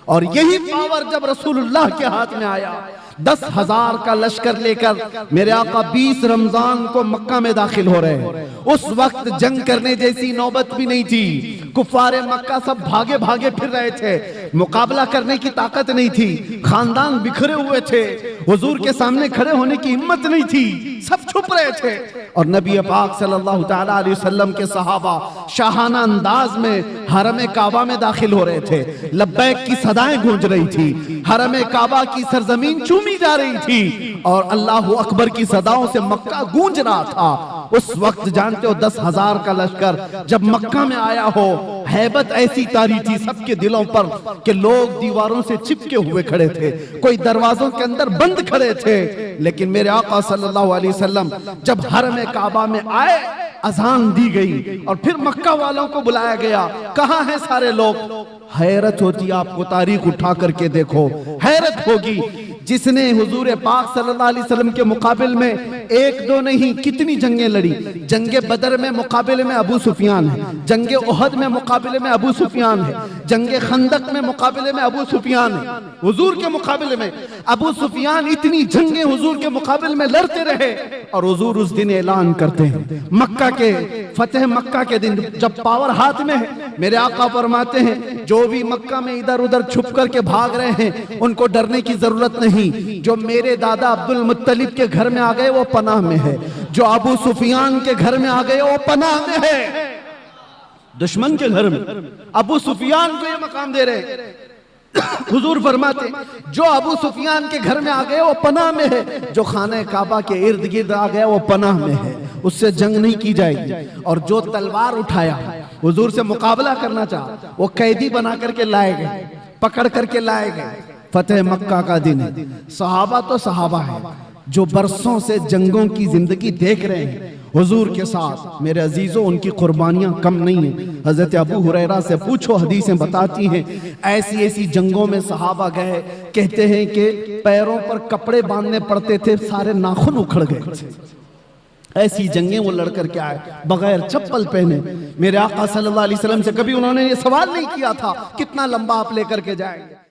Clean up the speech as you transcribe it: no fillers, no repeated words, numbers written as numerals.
اور یہی پاور جب رسول اللہ کے ہاتھ میں آیا، 10,000 کا لشکر لے کر میرے آقا 20 رمضان کو مکہ میں داخل ہو رہے ہیں۔ اس وقت جنگ کرنے جیسی نوبت بھی نہیں تھی، کفار مکہ سب بھاگے بھاگے پھر رہے تھے، مقابلہ کرنے کی طاقت نہیں تھی، خاندان بکھرے ہوئے تھے، حضور کے سامنے کھڑے ہونے کی ہمت نہیں تھی، سب چھپ رہے تھے، اور نبی پاک صلی اللہ تعالیٰ علیہ وسلم کے صحابہ شاہانہ انداز میں حرم کعبہ میں داخل ہو رہے تھے، لبیک کی صدائیں گونج رہی تھی، حرم کعبہ کی سرزمین چومی جا رہی تھی، اور اللہ اکبر کی صداؤں سے مکہ گونج رہا تھا۔ اس وقت جانتے ہو 10,000 کا لشکر جب مکہ میں آیا ہو، ہیبت ایسی طاری تھی سب کے دلوں پر کہ لوگ دیواروں سے چپکے ہوئے کھڑے تھے، کوئی دروازوں کے اندر بند کھڑے تھے، لیکن میرے آقا صلی اللہ علیہ وسلم جب حرم کعبہ میں آئے، اذان دی گئی اور پھر مکہ والوں کو بلایا گیا، کہاں ہیں سارے لوگ؟ حیرت ہوتی، آپ کو تاریخ اٹھا کر کے دیکھو، حیرت ہوگی، جس نے حضور پاک صلی اللہ علیہ وسلم کے مقابل میں ایک دو نہیں کتنی جنگیں لڑی، جنگ بدر میں مقابلے میں ابو سفیان ہے، جنگ احد میں مقابلے میں ابو سفیان ہے، جنگ خندق میں مقابلے میں ابو سفیان ہے، حضور کے مقابلے میں ابو سفیان اتنی جنگیں حضور کے مقابلے میں لڑتے رہے، اور حضور اس دن اعلان کرتے ہیں مکہ کے فتح مکہ کے دن جب پاور ہاتھ میں ہے، میرے آقا فرماتے ہیں جو بھی مکہ میں ادھر ادھر چھپ کر کے بھاگ رہے ہیں ان کو ڈرنے کی ضرورت نہیں، جو میرے دادا عبد المطلب کے گھر میں آ گئے وہ پناہ میں ہے، جو ابو سفیان کے گھر میں آ گئے وہ پناہ میں ہے۔ دشمن کے گھر میں ابو سفیان کو یہ مقام دے رہے، حضور فرماتے جو ابو سفیان کے گھر میں آ گئے وہ پناہ میں ہے، جو خانہ کعبہ کے ارد گرد آ گیا وہ پناہ میں ہے، اس سے جنگ نہیں کی جائے گی، اور جو تلوار اٹھایا حضور سے مقابلہ کرنا چاہا وہ قیدی بنا کر کے لائے گئے، پکڑ کر کے لائے گئے۔ فتح مکہ کا دن ہے، صحابہ تو صحابہ ہیں جو برسوں سے جنگوں کی زندگی دیکھ رہے ہیں حضور کے ساتھ، میرے عزیزوں ان کی قربانیاں کم نہیں ہیں۔ حضرت ابو ہریرہ سے پوچھو، حدیثیں بتاتی ہیں ایسی ایسی جنگوں میں صحابہ گئے، کہتے ہیں کہ پیروں پر کپڑے باندھنے پڑتے تھے، سارے ناخن اکھڑ گئے تھے، ایسی جنگیں وہ لڑ کر کے آئے بغیر چپل پہنے۔ میرے آقا صلی اللہ علیہ وسلم سے کبھی انہوں نے یہ سوال نہیں کیا تھا کتنا لمبا آپ لے کر کے جائیں گے۔